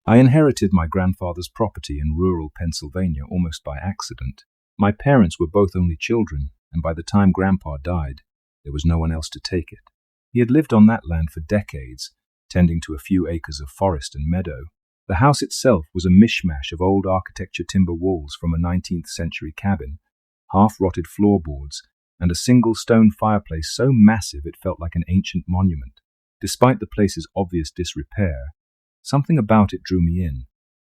I inherited my grandfather's property in rural Pennsylvania almost by accident. My parents were both only children, and by the time Grandpa died, there was no one else to take it. He had lived on that land for decades, tending to a few acres of forest and meadow. The house itself was a mishmash of old architecture timber walls from a 19th century cabin, half-rotted floorboards, and a single stone fireplace so massive it felt like an ancient monument. Despite the place's obvious disrepair, something about it drew me in,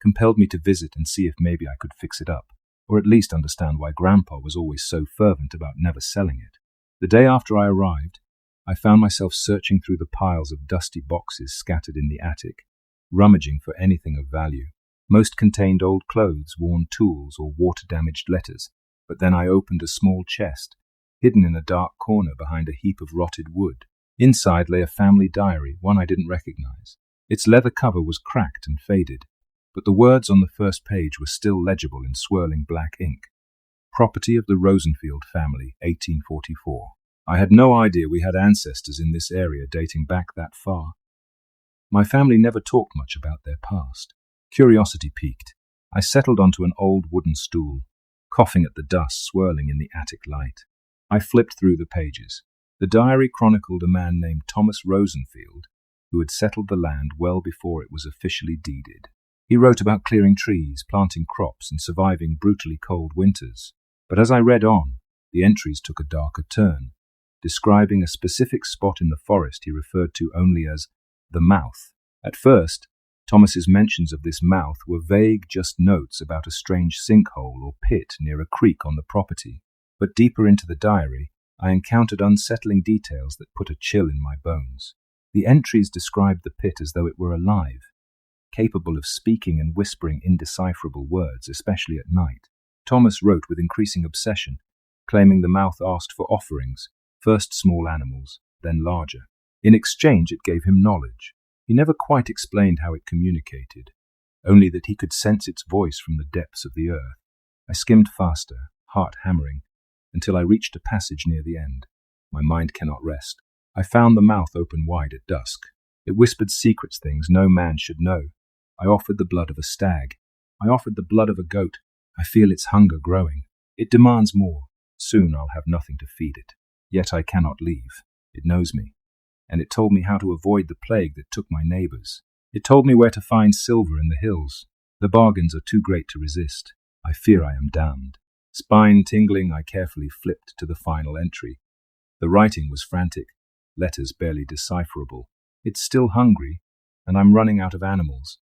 compelled me to visit and see if maybe I could fix it up, or at least understand why Grandpa was always so fervent about never selling it. The day after I arrived, I found myself searching through the piles of dusty boxes scattered in the attic, rummaging for anything of value. Most contained old clothes, worn tools, or water-damaged letters, but then I opened a small chest, hidden in a dark corner behind a heap of rotted wood. Inside lay a family diary, one I didn't recognize. Its leather cover was cracked and faded, but the words on the first page were still legible in swirling black ink. Property of the Rosenfield family, 1844. I had no idea we had ancestors in this area dating back that far. My family never talked much about their past. Curiosity piqued. I settled onto an old wooden stool, coughing at the dust swirling in the attic light. I flipped through the pages. The diary chronicled a man named Thomas Rosenfield, who had settled the land well before it was officially deeded. He wrote about clearing trees, planting crops, and surviving brutally cold winters. But as I read on, the entries took a darker turn, describing a specific spot in the forest he referred to only as the mouth. At first, Thomas's mentions of this mouth were vague, just notes about a strange sinkhole or pit near a creek on the property. But deeper into the diary, I encountered unsettling details that put a chill in my bones. The entries described the pit as though it were alive, capable of speaking and whispering indecipherable words, especially at night. Thomas wrote with increasing obsession, claiming the mouth asked for offerings, first small animals, then larger. In exchange, it gave him knowledge. He never quite explained how it communicated, only that he could sense its voice from the depths of the earth. I skimmed faster, heart hammering, until I reached a passage near the end. My mind cannot rest. I found the mouth open wide at dusk. It whispered secrets, things no man should know. I offered the blood of a stag. I offered the blood of a goat. I feel its hunger growing. It demands more. Soon I'll have nothing to feed it. Yet I cannot leave. It knows me. And it told me how to avoid the plague that took my neighbors. It told me where to find silver in the hills. The bargains are too great to resist. I fear I am damned. Spine tingling, I carefully flipped to the final entry. The writing was frantic, letters barely decipherable. It's still hungry, and I'm running out of animals.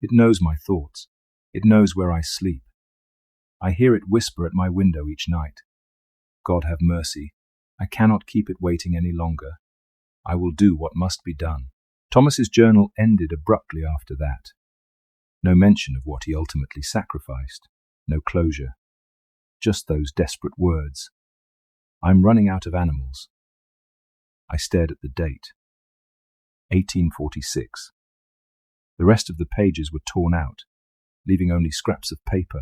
It knows my thoughts. It knows where I sleep. I hear it whisper at my window each night. God have mercy. I cannot keep it waiting any longer. I will do what must be done. Thomas's journal ended abruptly after that. No mention of what he ultimately sacrificed. No closure. Just those desperate words. I'm running out of animals. I stared at the date. 1846. The rest of the pages were torn out, leaving only scraps of paper,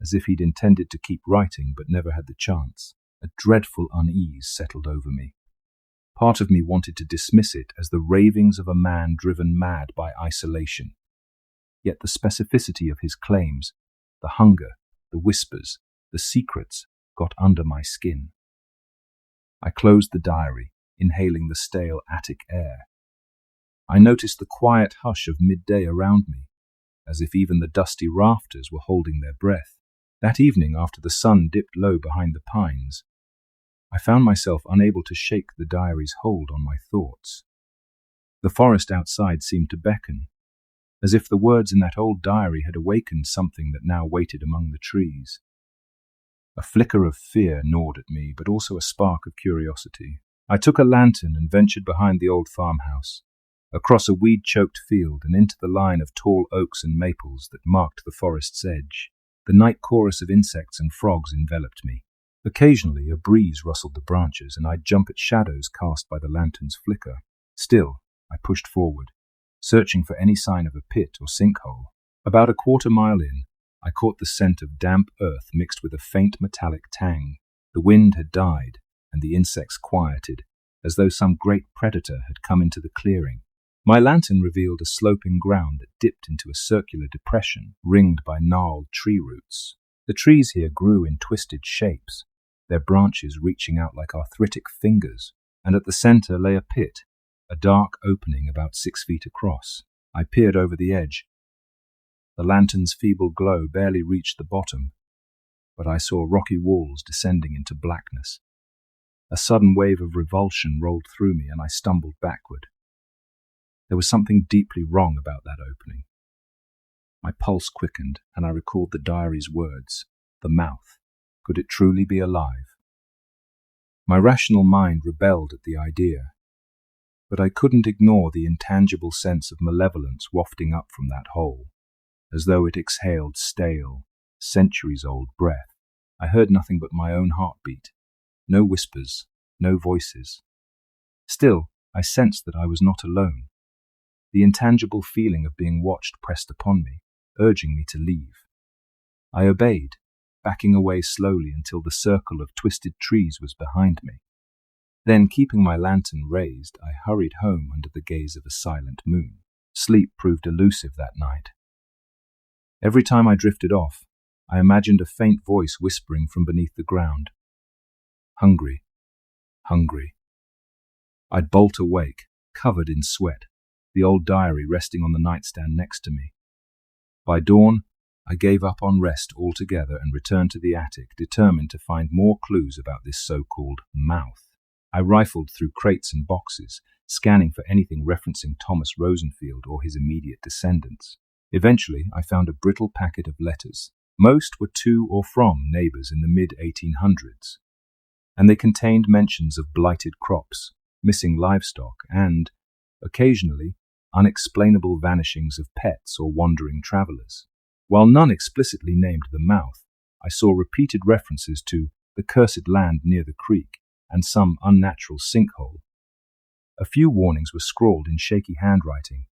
as if he'd intended to keep writing but never had the chance. A dreadful unease settled over me. Part of me wanted to dismiss it as the ravings of a man driven mad by isolation. Yet the specificity of his claims, the hunger, the whispers, the secrets, got under my skin. I closed the diary, inhaling the stale attic air. I noticed the quiet hush of midday around me, as if even the dusty rafters were holding their breath. That evening, after the sun dipped low behind the pines, I found myself unable to shake the diary's hold on my thoughts. The forest outside seemed to beckon, as if the words in that old diary had awakened something that now waited among the trees. A flicker of fear gnawed at me, but also a spark of curiosity. I took a lantern and ventured behind the old farmhouse, across a weed-choked field and into the line of tall oaks and maples that marked the forest's edge. The night chorus of insects and frogs enveloped me. Occasionally a breeze rustled the branches, and I'd jump at shadows cast by the lantern's flicker. Still, I pushed forward, searching for any sign of a pit or sinkhole. About a quarter-mile in, I caught the scent of damp earth mixed with a faint metallic tang. The wind had died, and the insects quieted, as though some great predator had come into the clearing. My lantern revealed a sloping ground that dipped into a circular depression ringed by gnarled tree roots. The trees here grew in twisted shapes, their branches reaching out like arthritic fingers, and at the center lay a pit, a dark opening about 6 feet across. I peered over the edge. The lantern's feeble glow barely reached the bottom, but I saw rocky walls descending into blackness. A sudden wave of revulsion rolled through me, and I stumbled backward. There was something deeply wrong about that opening. My pulse quickened, and I recalled the diary's words. The mouth. Could it truly be alive? My rational mind rebelled at the idea, but I couldn't ignore the intangible sense of malevolence wafting up from that hole, as though it exhaled stale, centuries-old breath. I heard nothing but my own heartbeat. No whispers, no voices. Still, I sensed that I was not alone. The intangible feeling of being watched pressed upon me, urging me to leave. I obeyed, backing away slowly until the circle of twisted trees was behind me. Then, keeping my lantern raised, I hurried home under the gaze of a silent moon. Sleep proved elusive that night. Every time I drifted off, I imagined a faint voice whispering from beneath the ground. Hungry, hungry. I'd bolt awake, covered in sweat, the old diary resting on the nightstand next to me. By dawn, I gave up on rest altogether and returned to the attic, determined to find more clues about this so-called mouth. I rifled through crates and boxes, scanning for anything referencing Thomas Rosenfield or his immediate descendants. Eventually, I found a brittle packet of letters. Most were to or from neighbors in the mid-1800s, and they contained mentions of blighted crops, missing livestock, and, occasionally, unexplainable vanishings of pets or wandering travelers. While none explicitly named the mouth, I saw repeated references to the cursed land near the creek and some unnatural sinkhole. A few warnings were scrawled in shaky handwriting.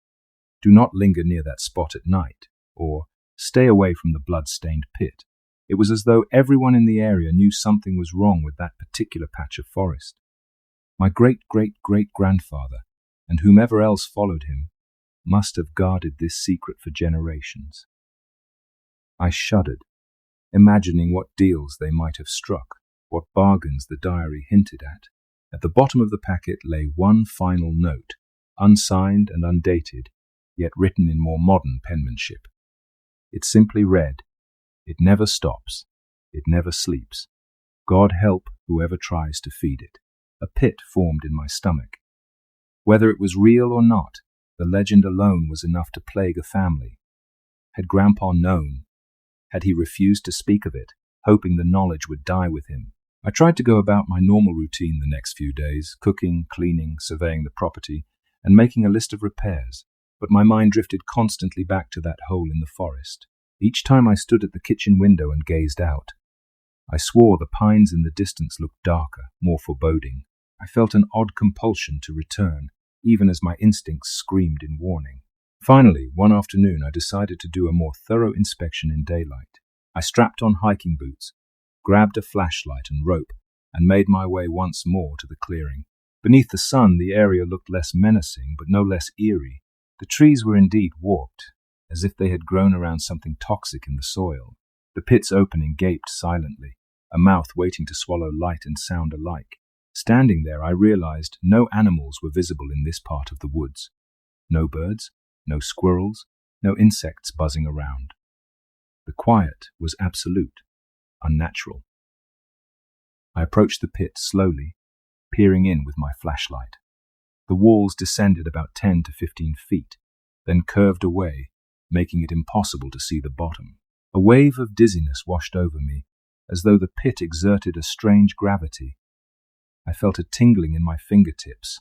Do not linger near that spot at night, or stay away from the blood-stained pit. It was as though everyone in the area knew something was wrong with that particular patch of forest. My great-great-great-grandfather, and whomever else followed him, must have guarded this secret for generations. I shuddered, imagining what deals they might have struck, what bargains the diary hinted at. At the bottom of the packet lay one final note, unsigned and undated, yet written in more modern penmanship. It simply read, "It never stops, it never sleeps. God help whoever tries to feed it." A pit formed in my stomach. Whether it was real or not, the legend alone was enough to plague a family. Had Grandpa known? Had he refused to speak of it, hoping the knowledge would die with him? I tried to go about my normal routine the next few days, cooking, cleaning, surveying the property, and making a list of repairs, but my mind drifted constantly back to that hole in the forest. Each time I stood at the kitchen window and gazed out, I swore the pines in the distance looked darker, more foreboding. I felt an odd compulsion to return, even as my instincts screamed in warning. Finally, one afternoon, I decided to do a more thorough inspection in daylight. I strapped on hiking boots, grabbed a flashlight and rope, and made my way once more to the clearing. Beneath the sun, the area looked less menacing, but no less eerie. The trees were indeed warped, as if they had grown around something toxic in the soil. The pit's opening gaped silently, a mouth waiting to swallow light and sound alike. Standing there, I realized no animals were visible in this part of the woods. No birds, no squirrels, no insects buzzing around. The quiet was absolute, unnatural. I approached the pit slowly, peering in with my flashlight. The walls descended about 10 to 15 feet, then curved away, making it impossible to see the bottom. A wave of dizziness washed over me, as though the pit exerted a strange gravity. I felt a tingling in my fingertips.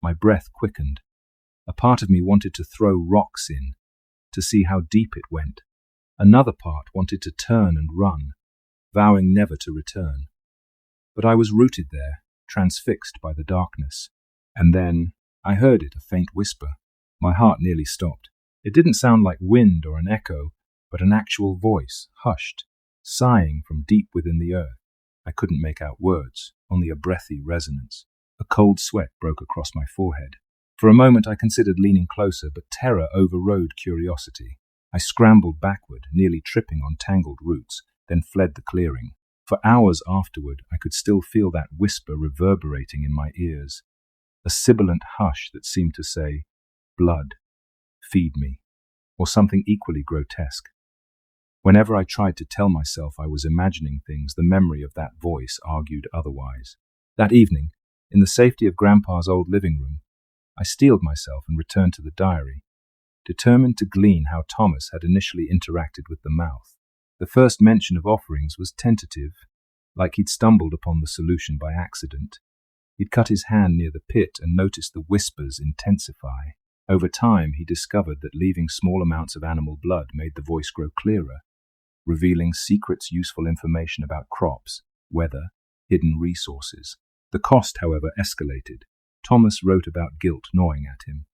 My breath quickened. A part of me wanted to throw rocks in, to see how deep it went. Another part wanted to turn and run, vowing never to return. But I was rooted there, transfixed by the darkness. And then I heard it, a faint whisper. My heart nearly stopped. It didn't sound like wind or an echo, but an actual voice, hushed, sighing from deep within the earth. I couldn't make out words, only a breathy resonance. A cold sweat broke across my forehead. For a moment I considered leaning closer, but terror overrode curiosity. I scrambled backward, nearly tripping on tangled roots, then fled the clearing. For hours afterward, I could still feel that whisper reverberating in my ears, a sibilant hush that seemed to say, "Blood, feed me," or something equally grotesque. Whenever I tried to tell myself I was imagining things, the memory of that voice argued otherwise. That evening, in the safety of Grandpa's old living room, I steeled myself and returned to the diary, determined to glean how Thomas had initially interacted with the mouth. The first mention of offerings was tentative, like he'd stumbled upon the solution by accident. He'd cut his hand near the pit and noticed the whispers intensify. Over time, he discovered that leaving small amounts of animal blood made the voice grow clearer, revealing secrets, useful information about crops, weather, hidden resources. The cost, however, escalated. Thomas wrote about guilt gnawing at him.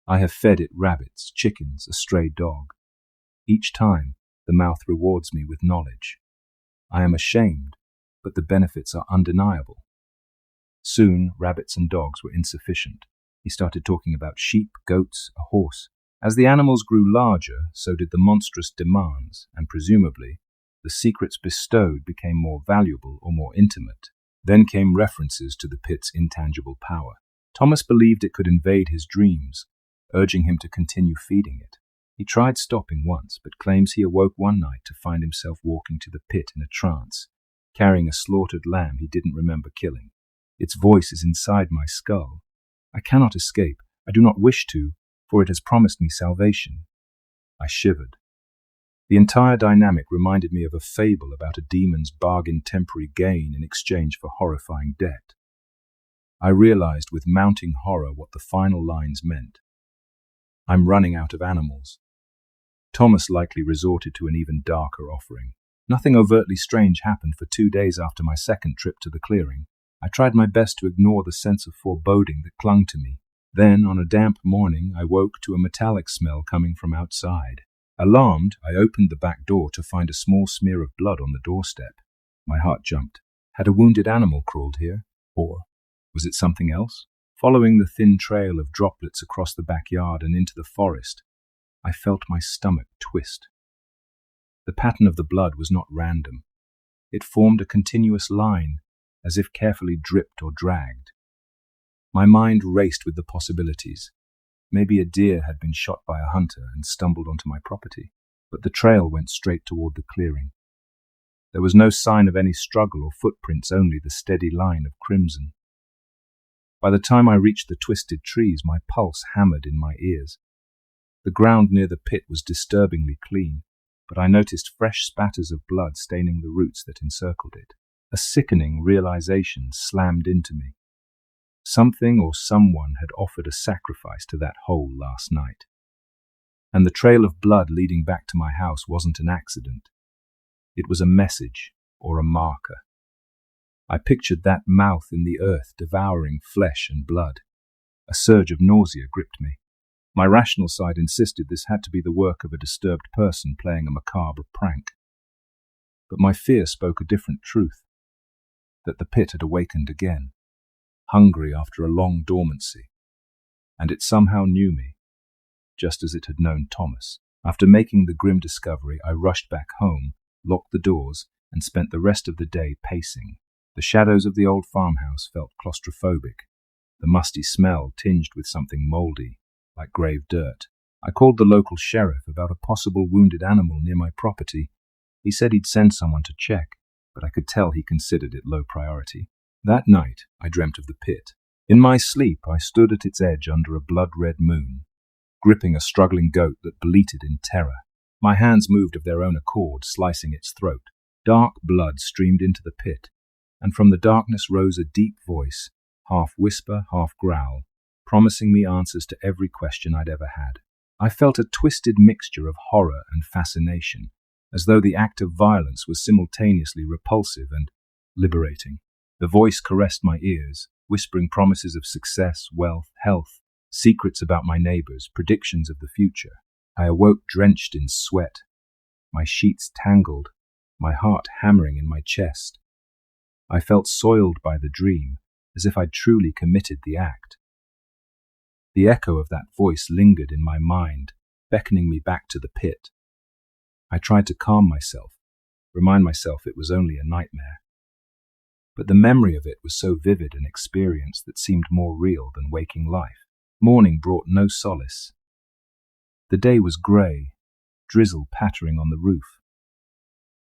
"I have fed it rabbits, chickens, a stray dog. Each time, the mouth rewards me with knowledge. I am ashamed, but the benefits are undeniable." Soon, rabbits and dogs were insufficient. He started talking about sheep, goats, a horse. As the animals grew larger, so did the monstrous demands, and presumably, the secrets bestowed became more valuable or more intimate. Then came references to the pit's intangible power. Thomas believed it could invade his dreams, urging him to continue feeding it. He tried stopping once, but claims he awoke one night to find himself walking to the pit in a trance, carrying a slaughtered lamb he didn't remember killing. "Its voice is inside my skull. I cannot escape. I do not wish to, for it has promised me salvation." I shivered. The entire dynamic reminded me of a fable about a demon's bargain temporary gain in exchange for horrifying debt. I realized with mounting horror what the final lines meant. "I'm running out of animals." Thomas likely resorted to an even darker offering. Nothing overtly strange happened for 2 days after my second trip to the clearing. I tried my best to ignore the sense of foreboding that clung to me. Then, on a damp morning, I woke to a metallic smell coming from outside. Alarmed, I opened the back door to find a small smear of blood on the doorstep. My heart jumped. Had a wounded animal crawled here? Or was it something else? Following the thin trail of droplets across the backyard and into the forest, I felt my stomach twist. The pattern of the blood was not random. It formed a continuous line, as if carefully dripped or dragged. My mind raced with the possibilities. Maybe a deer had been shot by a hunter and stumbled onto my property, but the trail went straight toward the clearing. There was no sign of any struggle or footprints, only the steady line of crimson. By the time I reached the twisted trees, my pulse hammered in my ears. The ground near the pit was disturbingly clean, but I noticed fresh spatters of blood staining the roots that encircled it. A sickening realization slammed into me. Something or someone had offered a sacrifice to that hole last night. And the trail of blood leading back to my house wasn't an accident. It was a message or a marker. I pictured that mouth in the earth devouring flesh and blood. A surge of nausea gripped me. My rational side insisted this had to be the work of a disturbed person playing a macabre prank. But my fear spoke a different truth, that the pit had awakened again, hungry after a long dormancy, and it somehow knew me, just as it had known Thomas. After making the grim discovery, I rushed back home, locked the doors, and spent the rest of the day pacing. The shadows of the old farmhouse felt claustrophobic, the musty smell tinged with something mouldy, like grave dirt. I called the local sheriff about a possible wounded animal near my property. He said he'd send someone to check, but I could tell he considered it low priority. That night, I dreamt of the pit. In my sleep, I stood at its edge under a blood-red moon, gripping a struggling goat that bleated in terror. My hands moved of their own accord, slicing its throat. Dark blood streamed into the pit, and from the darkness rose a deep voice, half whisper, half growl, promising me answers to every question I'd ever had. I felt a twisted mixture of horror and fascination, as though the act of violence was simultaneously repulsive and liberating. The voice caressed my ears, whispering promises of success, wealth, health, secrets about my neighbors, predictions of the future. I awoke drenched in sweat, my sheets tangled, my heart hammering in my chest. I felt soiled by the dream, as if I'd truly committed the act. The echo of that voice lingered in my mind, beckoning me back to the pit. I tried to calm myself, remind myself it was only a nightmare. But the memory of it was so vivid an experience that seemed more real than waking life. Morning brought no solace. The day was grey, drizzle pattering on the roof.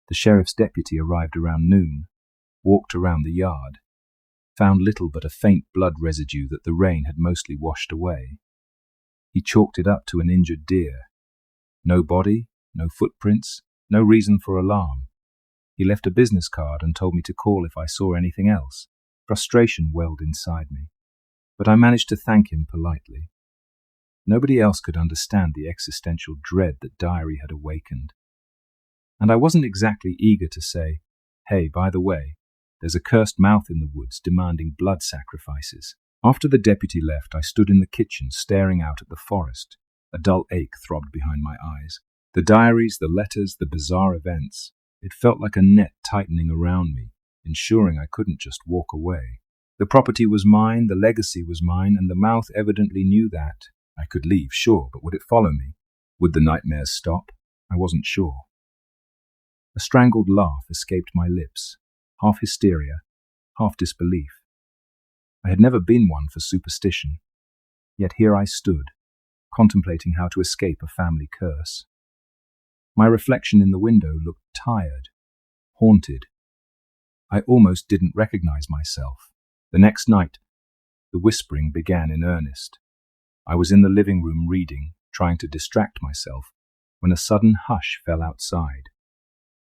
The sheriff's deputy arrived around noon, walked around the yard, found little but a faint blood residue that the rain had mostly washed away. He chalked it up to an injured deer. No body, no footprints, no reason for alarm. He left a business card and told me to call if I saw anything else. Frustration welled inside me, but I managed to thank him politely. Nobody else could understand the existential dread that Diary had awakened. And I wasn't exactly eager to say, "Hey, by the way, there's a cursed mouth in the woods demanding blood sacrifices." After the deputy left, I stood in the kitchen staring out at the forest. A dull ache throbbed behind my eyes. The diaries, the letters, the bizarre events. It felt like a net tightening around me, ensuring I couldn't just walk away. The property was mine, the legacy was mine, and the mouth evidently knew that. I could leave, sure, but would it follow me? Would the nightmares stop? I wasn't sure. A strangled laugh escaped my lips, half hysteria, half disbelief. I had never been one for superstition, yet here I stood, contemplating how to escape a family curse. My reflection in the window looked tired, haunted. I almost didn't recognize myself. The next night, the whispering began in earnest. I was in the living room reading, trying to distract myself, when a sudden hush fell outside.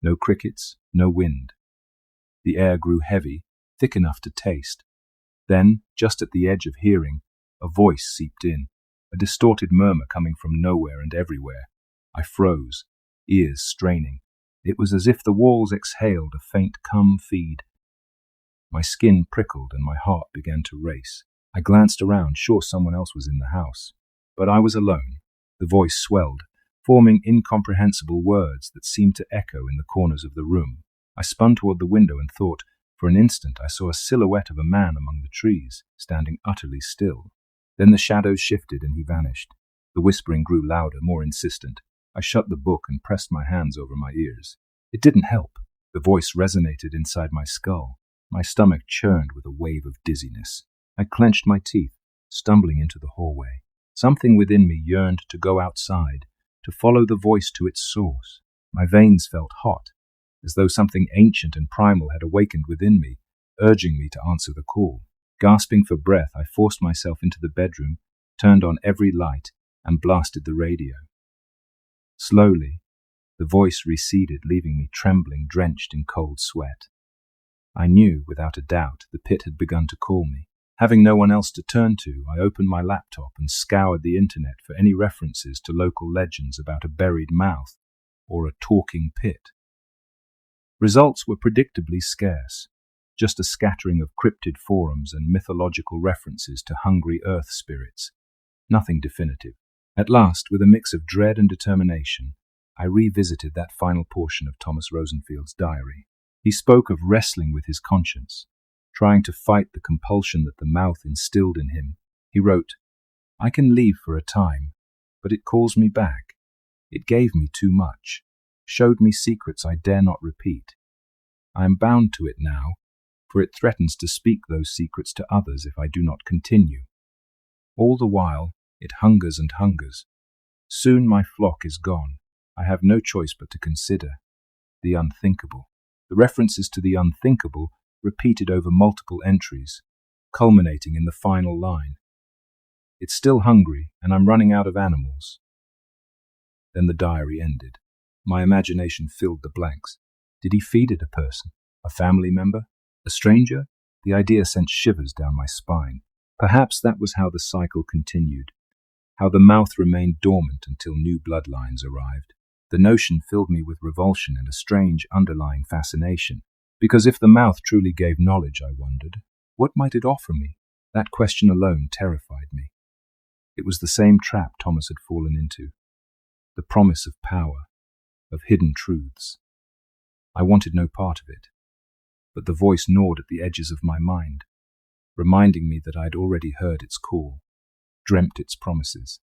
No crickets, no wind. The air grew heavy, thick enough to taste. Then, just at the edge of hearing, a voice seeped in, a distorted murmur coming from nowhere and everywhere. I froze, ears straining. It was as if the walls exhaled a faint "come feed." My skin prickled and my heart began to race. I glanced around, sure someone else was in the house. But I was alone. The voice swelled, forming incomprehensible words that seemed to echo in the corners of the room. I spun toward the window and thought, for an instant I saw a silhouette of a man among the trees, standing utterly still. Then the shadows shifted and he vanished. The whispering grew louder, more insistent. I shut the book and pressed my hands over my ears. It didn't help. The voice resonated inside my skull. My stomach churned with a wave of dizziness. I clenched my teeth, stumbling into the hallway. Something within me yearned to go outside, to follow the voice to its source. My veins felt hot, as though something ancient and primal had awakened within me, urging me to answer the call. Gasping for breath, I forced myself into the bedroom, turned on every light, and blasted the radio. Slowly, the voice receded, leaving me trembling, drenched in cold sweat. I knew, without a doubt, the pit had begun to call me. Having no one else to turn to, I opened my laptop and scoured the internet for any references to local legends about a buried mouth or a talking pit. Results were predictably scarce, just a scattering of cryptid forums and mythological references to hungry earth spirits. Nothing definitive. At last, with a mix of dread and determination, I revisited that final portion of Thomas Rosenfield's diary. He spoke of wrestling with his conscience, trying to fight the compulsion that the mouth instilled in him. He wrote, "I can leave for a time, but it calls me back. It gave me too much, showed me secrets I dare not repeat. I am bound to it now, for it threatens to speak those secrets to others if I do not continue. All the while, it hungers and hungers. Soon my flock is gone. I have no choice but to consider the unthinkable." The references to the unthinkable repeated over multiple entries, culminating in the final line. "It's still hungry, and I'm running out of animals." Then the diary ended. My imagination filled the blanks. Did he feed it a person? A family member? A stranger? The idea sent shivers down my spine. Perhaps that was how the cycle continued, how the mouth remained dormant until new bloodlines arrived. The notion filled me with revulsion and a strange underlying fascination, because if the mouth truly gave knowledge, I wondered, what might it offer me? That question alone terrified me. It was the same trap Thomas had fallen into, the promise of power, of hidden truths. I wanted no part of it, but the voice gnawed at the edges of my mind, reminding me that I had already heard its call. dreamt its promises.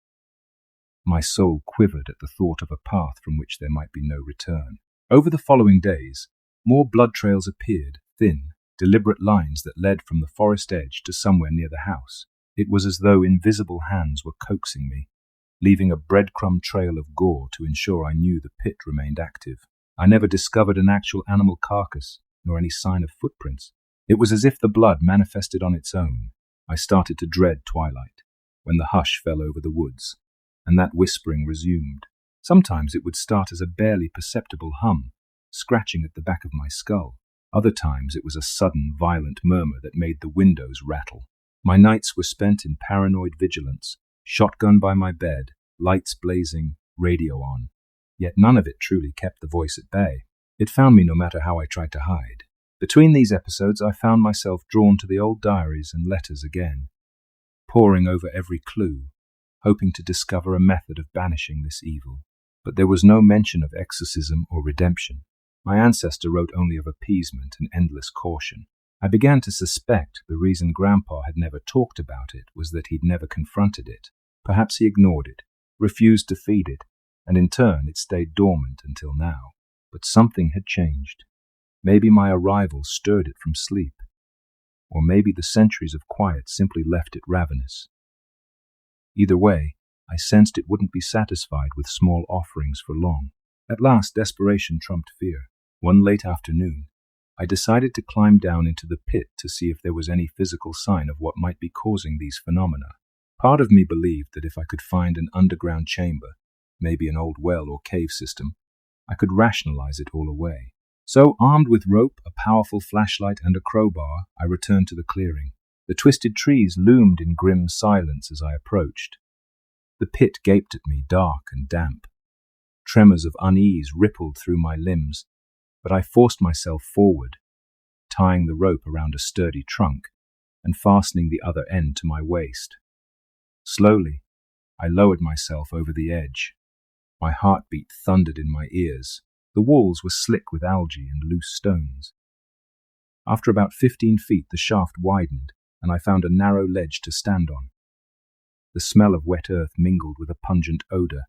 My soul quivered at the thought of a path from which there might be no return. Over the following days, more blood trails appeared, thin, deliberate lines that led from the forest edge to somewhere near the house. It was as though invisible hands were coaxing me, leaving a breadcrumb trail of gore to ensure I knew the pit remained active. I never discovered an actual animal carcass, nor any sign of footprints. It was as if the blood manifested on its own. I started to dread twilight, when the hush fell over the woods, and that whispering resumed. Sometimes it would start as a barely perceptible hum, scratching at the back of my skull. Other times it was a sudden, violent murmur that made the windows rattle. My nights were spent in paranoid vigilance, shotgun by my bed, lights blazing, radio on. Yet none of it truly kept the voice at bay. It found me no matter how I tried to hide. Between these episodes, I found myself drawn to the old diaries and letters again, poring over every clue, hoping to discover a method of banishing this evil. But there was no mention of exorcism or redemption. My ancestor wrote only of appeasement and endless caution. I began to suspect the reason Grandpa had never talked about it was that he'd never confronted it. Perhaps he ignored it, refused to feed it, and in turn it stayed dormant until now. But something had changed. Maybe my arrival stirred it from sleep, or maybe the centuries of quiet simply left it ravenous. Either way, I sensed it wouldn't be satisfied with small offerings for long. At last, desperation trumped fear. One late afternoon, I decided to climb down into the pit to see if there was any physical sign of what might be causing these phenomena. Part of me believed that if I could find an underground chamber, maybe an old well or cave system, I could rationalize it all away. So, armed with rope, a powerful flashlight, and a crowbar, I returned to the clearing. The twisted trees loomed in grim silence as I approached. The pit gaped at me, dark and damp. Tremors of unease rippled through my limbs, but I forced myself forward, tying the rope around a sturdy trunk and fastening the other end to my waist. Slowly, I lowered myself over the edge. My heartbeat thundered in my ears. The walls were slick with algae and loose stones. After about 15 feet, the shaft widened, and I found a narrow ledge to stand on. The smell of wet earth mingled with a pungent odor,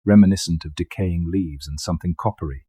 reminiscent of decaying leaves and something coppery.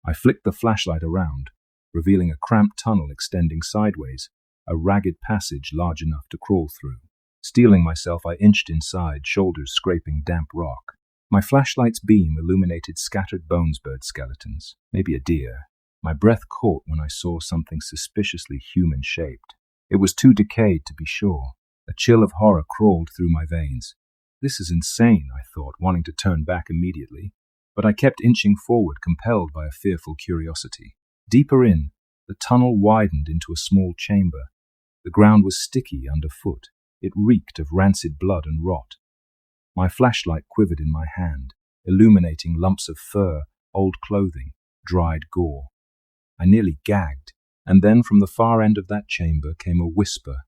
I flicked the flashlight around, revealing a cramped tunnel extending sideways, a ragged passage large enough to crawl through. Steeling myself, I inched inside, shoulders scraping damp rock. My flashlight's beam illuminated scattered bonesbird skeletons, maybe a deer. My breath caught when I saw something suspiciously human-shaped. It was too decayed to be sure. A chill of horror crawled through my veins. This is insane, I thought, wanting to turn back immediately. But I kept inching forward, compelled by a fearful curiosity. Deeper in, the tunnel widened into a small chamber. The ground was sticky underfoot. It reeked of rancid blood and rot. My flashlight quivered in my hand, illuminating lumps of fur, old clothing, dried gore. I nearly gagged, and then from the far end of that chamber came a whisper,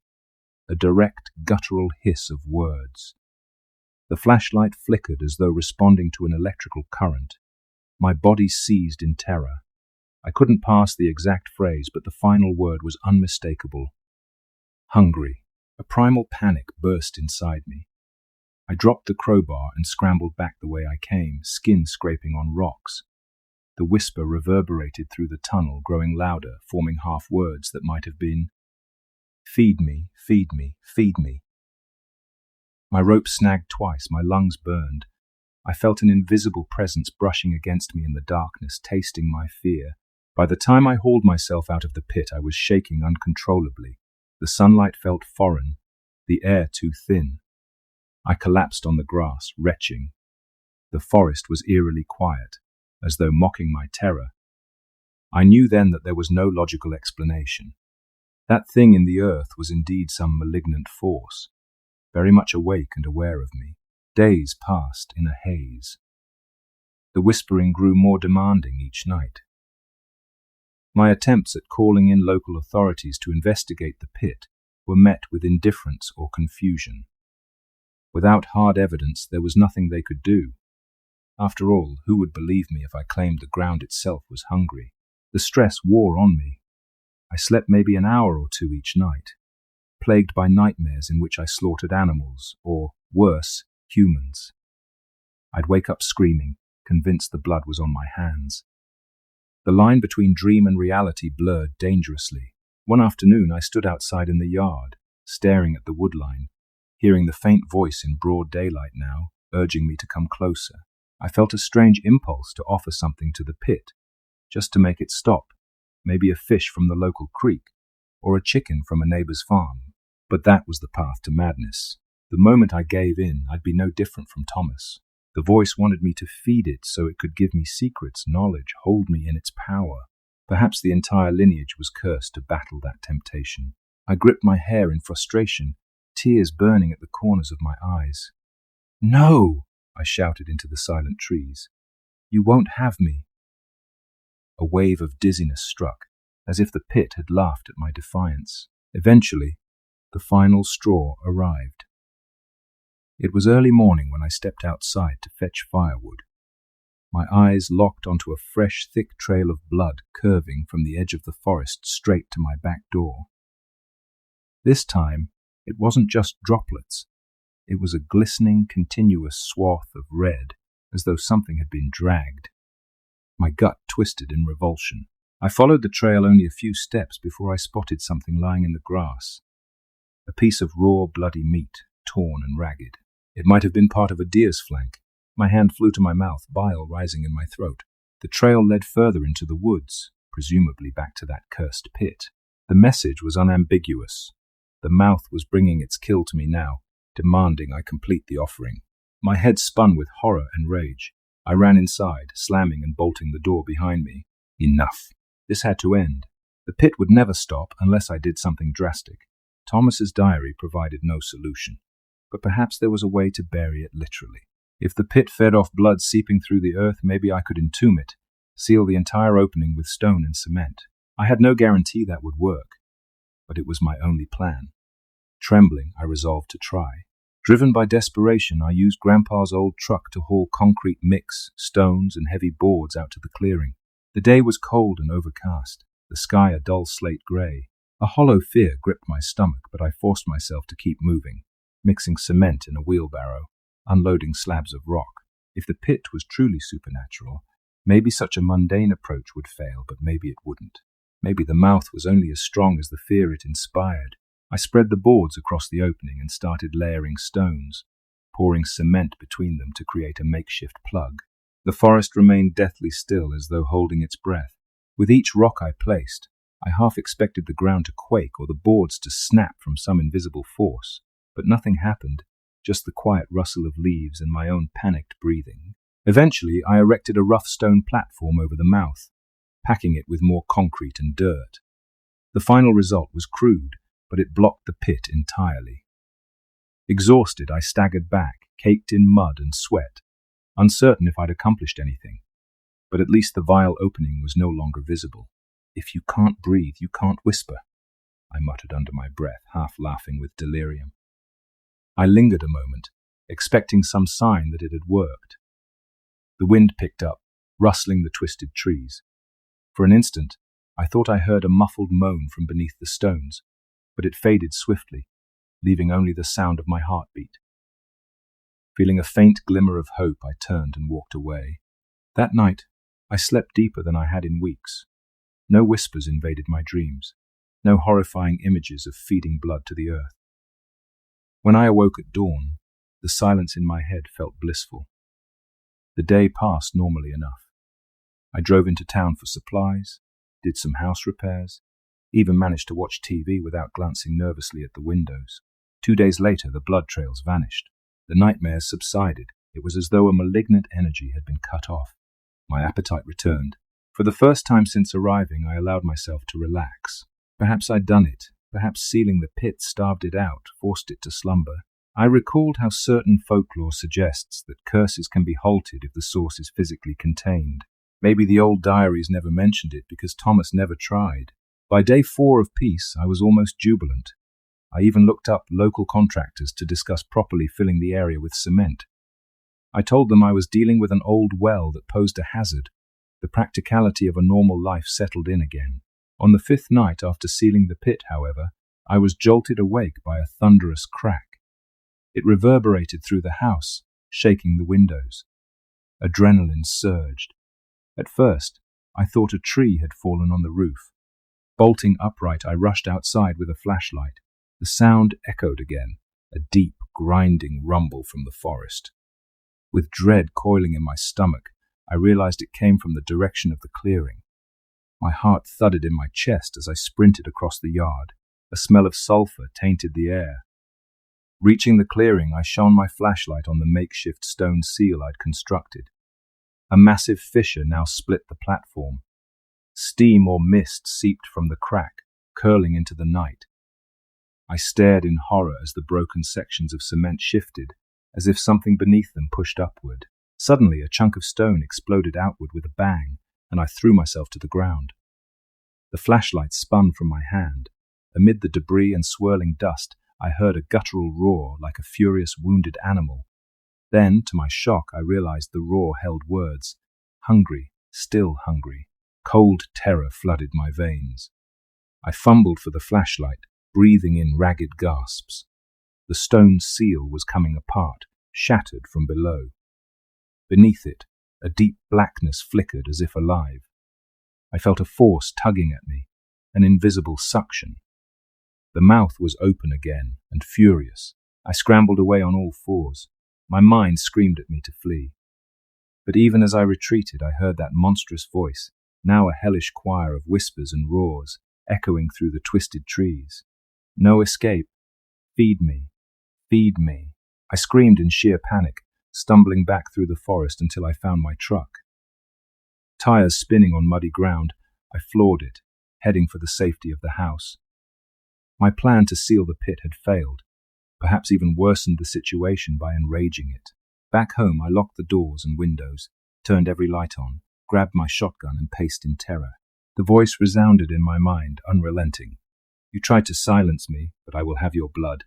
a direct, guttural hiss of words. The flashlight flickered as though responding to an electrical current. My body seized in terror. I couldn't pass the exact phrase, but the final word was unmistakable. Hungry. A primal panic burst inside me. I dropped the crowbar and scrambled back the way I came, skin scraping on rocks. The whisper reverberated through the tunnel, growing louder, forming half words that might have been, "Feed me, feed me, feed me." My rope snagged twice, my lungs burned. I felt an invisible presence brushing against me in the darkness, tasting my fear. By the time I hauled myself out of the pit, I was shaking uncontrollably. The sunlight felt foreign, the air too thin. I collapsed on the grass, retching. The forest was eerily quiet, as though mocking my terror. I knew then that there was no logical explanation. That thing in the earth was indeed some malignant force, very much awake and aware of me. Days passed in a haze. The whispering grew more demanding each night. My attempts at calling in local authorities to investigate the pit were met with indifference or confusion. Without hard evidence, there was nothing they could do. After all, who would believe me if I claimed the ground itself was hungry? The stress wore on me. I slept maybe an hour or two each night, plagued by nightmares in which I slaughtered animals, or, worse, humans. I'd wake up screaming, convinced the blood was on my hands. The line between dream and reality blurred dangerously. One afternoon I stood outside in the yard, staring at the wood line, hearing the faint voice in broad daylight now, urging me to come closer. I felt a strange impulse to offer something to the pit, just to make it stop, maybe a fish from the local creek, or a chicken from a neighbor's farm. But that was the path to madness. The moment I gave in, I'd be no different from Thomas. The voice wanted me to feed it so it could give me secrets, knowledge, hold me in its power. Perhaps the entire lineage was cursed to battle that temptation. I gripped my hair in frustration, tears burning at the corners of my eyes. "No!" I shouted into the silent trees. "You won't have me." A wave of dizziness struck, as if the pit had laughed at my defiance. Eventually, the final straw arrived. It was early morning when I stepped outside to fetch firewood. My eyes locked onto a fresh, thick trail of blood curving from the edge of the forest straight to my back door. This time, it wasn't just droplets. It was a glistening, continuous swath of red, as though something had been dragged. My gut twisted in revulsion. I followed the trail only a few steps before I spotted something lying in the grass. A piece of raw, bloody meat, torn and ragged. It might have been part of a deer's flank. My hand flew to my mouth, bile rising in my throat. The trail led further into the woods, presumably back to that cursed pit. The message was unambiguous. The mouth was bringing its kill to me now, demanding I complete the offering. My head spun with horror and rage. I ran inside, slamming and bolting the door behind me. Enough. This had to end. The pit would never stop unless I did something drastic. Thomas's diary provided no solution, but perhaps there was a way to bury it literally. If the pit fed off blood seeping through the earth, maybe I could entomb it, seal the entire opening with stone and cement. I had no guarantee that would work, but it was my only plan. Trembling, I resolved to try. Driven by desperation, I used Grandpa's old truck to haul concrete mix, stones, and heavy boards out to the clearing. The day was cold and overcast, the sky a dull slate grey. A hollow fear gripped my stomach, but I forced myself to keep moving, mixing cement in a wheelbarrow, unloading slabs of rock. If the pit was truly supernatural, maybe such a mundane approach would fail, but maybe it wouldn't. Maybe the mouth was only as strong as the fear it inspired. I spread the boards across the opening and started layering stones, pouring cement between them to create a makeshift plug. The forest remained deathly still, as though holding its breath. With each rock I placed, I half expected the ground to quake or the boards to snap from some invisible force, but nothing happened, just the quiet rustle of leaves and my own panicked breathing. Eventually, I erected a rough stone platform over the mouth, packing it with more concrete and dirt. The final result was crude, but it blocked the pit entirely. Exhausted, I staggered back, caked in mud and sweat, uncertain if I'd accomplished anything. But at least the vile opening was no longer visible. "If you can't breathe, you can't whisper," I muttered under my breath, half laughing with delirium. I lingered a moment, expecting some sign that it had worked. The wind picked up, rustling the twisted trees. For an instant, I thought I heard a muffled moan from beneath the stones, but it faded swiftly, leaving only the sound of my heartbeat. Feeling a faint glimmer of hope, I turned and walked away. That night, I slept deeper than I had in weeks. No whispers invaded my dreams, no horrifying images of feeding blood to the earth. When I awoke at dawn, the silence in my head felt blissful. The day passed normally enough. I drove into town for supplies, did some house repairs, even managed to watch TV without glancing nervously at the windows. 2 days later, the blood trails vanished. The nightmares subsided. It was as though a malignant energy had been cut off. My appetite returned. For the first time since arriving, I allowed myself to relax. Perhaps I'd done it. Perhaps sealing the pit starved it out, forced it to slumber. I recalled how certain folklore suggests that curses can be halted if the source is physically contained. Maybe the old diaries never mentioned it because Thomas never tried. By day 4 of peace, I was almost jubilant. I even looked up local contractors to discuss properly filling the area with cement. I told them I was dealing with an old well that posed a hazard. The practicality of a normal life settled in again. On the 5th night after sealing the pit, however, I was jolted awake by a thunderous crack. It reverberated through the house, shaking the windows. Adrenaline surged. At first, I thought a tree had fallen on the roof. Bolting upright, I rushed outside with a flashlight. The sound echoed again, a deep, grinding rumble from the forest. With dread coiling in my stomach, I realized it came from the direction of the clearing. My heart thudded in my chest as I sprinted across the yard. A smell of sulfur tainted the air. Reaching the clearing, I shone my flashlight on the makeshift stone seal I'd constructed. A massive fissure now split the platform. Steam or mist seeped from the crack, curling into the night. I stared in horror as the broken sections of cement shifted, as if something beneath them pushed upward. Suddenly, a chunk of stone exploded outward with a bang, and I threw myself to the ground. The flashlight spun from my hand. Amid the debris and swirling dust, I heard a guttural roar like a furious wounded animal. Then, to my shock, I realized the roar held words. Hungry, still hungry. Cold terror flooded my veins. I fumbled for the flashlight, breathing in ragged gasps. The stone seal was coming apart, shattered from below. Beneath it, a deep blackness flickered as if alive. I felt a force tugging at me, an invisible suction. The mouth was open again, and furious. I scrambled away on all fours. My mind screamed at me to flee. But even as I retreated, I heard that monstrous voice, now a hellish choir of whispers and roars, echoing through the twisted trees. No escape. Feed me. Feed me. I screamed in sheer panic, stumbling back through the forest until I found my truck. Tires spinning on muddy ground, I floored it, heading for the safety of the house. My plan to seal the pit had failed, perhaps even worsened the situation by enraging it. Back home, I locked the doors and windows, turned every light on, grabbed my shotgun and paced in terror. The voice resounded in my mind, unrelenting. You tried to silence me, but I will have your blood.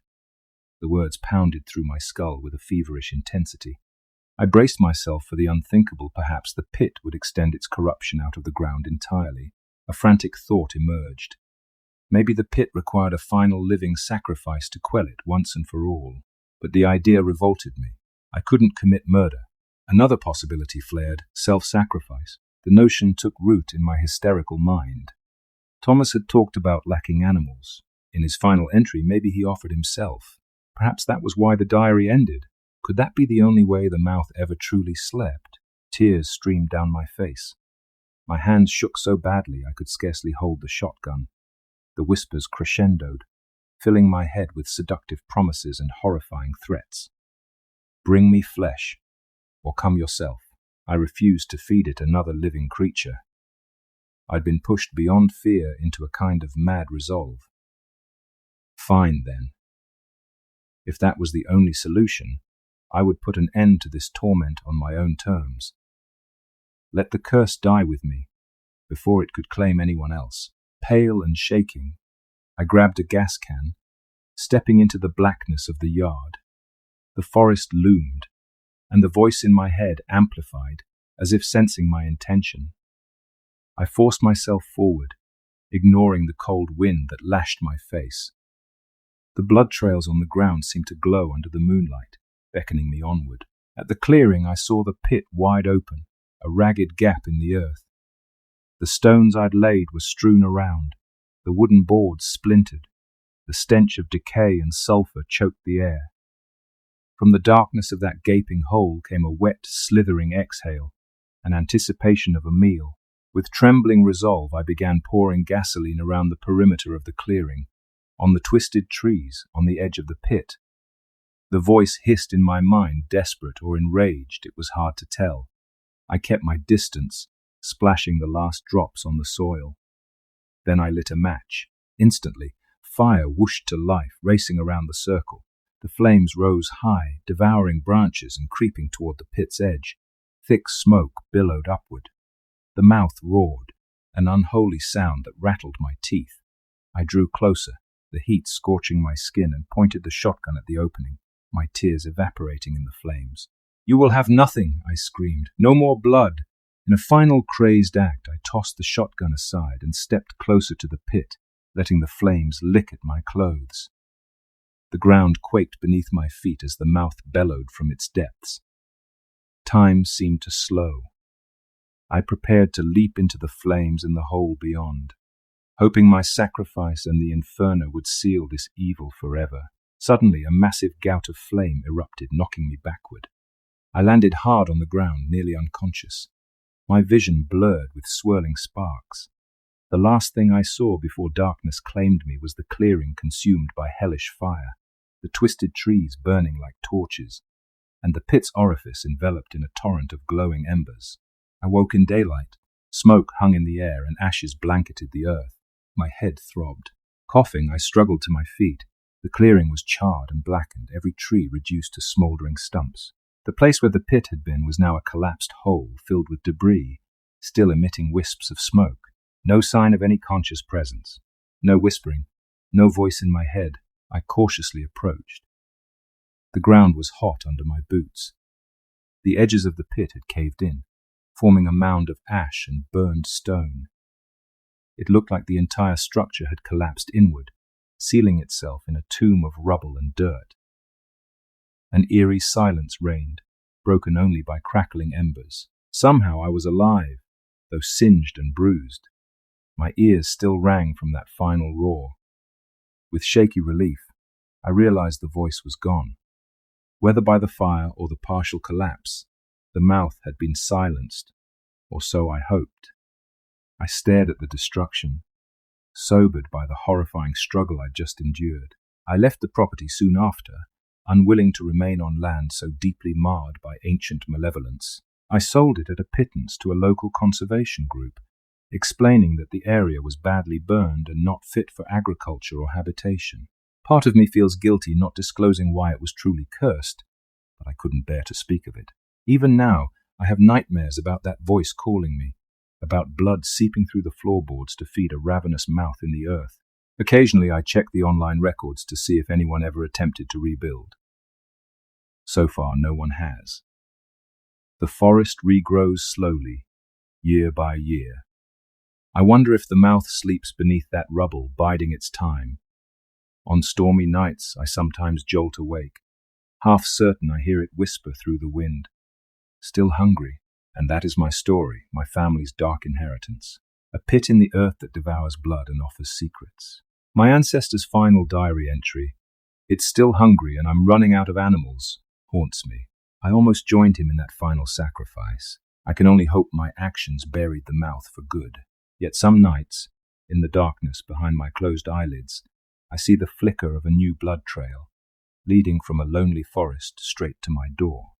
The words pounded through my skull with a feverish intensity. I braced myself for the unthinkable. Perhaps the pit would extend its corruption out of the ground entirely. A frantic thought emerged. Maybe the pit required a final living sacrifice to quell it once and for all. But the idea revolted me. I couldn't commit murder. Another possibility flared, self-sacrifice. The notion took root in my hysterical mind. Thomas had talked about lacking animals. In his final entry, maybe he offered himself. Perhaps that was why the diary ended. Could that be the only way the mouth ever truly slept? Tears streamed down my face. My hands shook so badly I could scarcely hold the shotgun. The whispers crescendoed, filling my head with seductive promises and horrifying threats. Bring me flesh, or come yourself. I refused to feed it another living creature. I'd been pushed beyond fear into a kind of mad resolve. Fine, then. If that was the only solution, I would put an end to this torment on my own terms. Let the curse die with me, before it could claim anyone else. Pale and shaking, I grabbed a gas can, stepping into the blackness of the yard. The forest loomed, and the voice in my head amplified, as if sensing my intention. I forced myself forward, ignoring the cold wind that lashed my face. The blood trails on the ground seemed to glow under the moonlight, beckoning me onward. At the clearing, I saw the pit wide open, a ragged gap in the earth. The stones I'd laid were strewn around, the wooden boards splintered. The stench of decay and sulphur choked the air. From the darkness of that gaping hole came a wet, slithering exhale, an anticipation of a meal. With trembling resolve, I began pouring gasoline around the perimeter of the clearing, on the twisted trees, on the edge of the pit. The voice hissed in my mind, desperate or enraged, it was hard to tell. I kept my distance, splashing the last drops on the soil. Then I lit a match. Instantly, fire whooshed to life, racing around the circle. The flames rose high, devouring branches and creeping toward the pit's edge. Thick smoke billowed upward. The mouth roared, an unholy sound that rattled my teeth. I drew closer, the heat scorching my skin, and pointed the shotgun at the opening, my tears evaporating in the flames. "You will have nothing," I screamed. "No more blood." In a final crazed act, I tossed the shotgun aside and stepped closer to the pit, letting the flames lick at my clothes. The ground quaked beneath my feet as the mouth bellowed from its depths. Time seemed to slow. I prepared to leap into the flames in the hole beyond, hoping my sacrifice and the inferno would seal this evil forever. Suddenly, a massive gout of flame erupted, knocking me backward. I landed hard on the ground, nearly unconscious, my vision blurred with swirling sparks. The last thing I saw before darkness claimed me was the clearing consumed by hellish fire, the twisted trees burning like torches, and the pit's orifice enveloped in a torrent of glowing embers. I woke in daylight. Smoke hung in the air and ashes blanketed the earth. My head throbbed. Coughing, I struggled to my feet. The clearing was charred and blackened, every tree reduced to smouldering stumps. The place where the pit had been was now a collapsed hole filled with debris, still emitting wisps of smoke. No sign of any conscious presence. No whispering. No voice in my head. I cautiously approached. The ground was hot under my boots. The edges of the pit had caved in, forming a mound of ash and burned stone. It looked like the entire structure had collapsed inward, sealing itself in a tomb of rubble and dirt. An eerie silence reigned, broken only by crackling embers. Somehow I was alive, though singed and bruised. My ears still rang from that final roar. With shaky relief, I realized the voice was gone. Whether by the fire or the partial collapse, the mouth had been silenced, or so I hoped. I stared at the destruction, sobered by the horrifying struggle I'd just endured. I left the property soon after, unwilling to remain on land so deeply marred by ancient malevolence. I sold it at a pittance to a local conservation group, explaining that the area was badly burned and not fit for agriculture or habitation. Part of me feels guilty not disclosing why it was truly cursed, but I couldn't bear to speak of it. Even now, I have nightmares about that voice calling me, about blood seeping through the floorboards to feed a ravenous mouth in the earth. Occasionally I check the online records to see if anyone ever attempted to rebuild. So far, no one has. The forest regrows slowly, year by year. I wonder if the mouth sleeps beneath that rubble, biding its time. On stormy nights, I sometimes jolt awake, half certain I hear it whisper through the wind. Still hungry, and that is my story, my family's dark inheritance. A pit in the earth that devours blood and offers secrets. My ancestor's final diary entry, "It's still hungry and I'm running out of animals," haunts me. I almost joined him in that final sacrifice. I can only hope my actions buried the mouth for good. Yet some nights, in the darkness behind my closed eyelids, I see the flicker of a new blood trail, leading from a lonely forest straight to my door.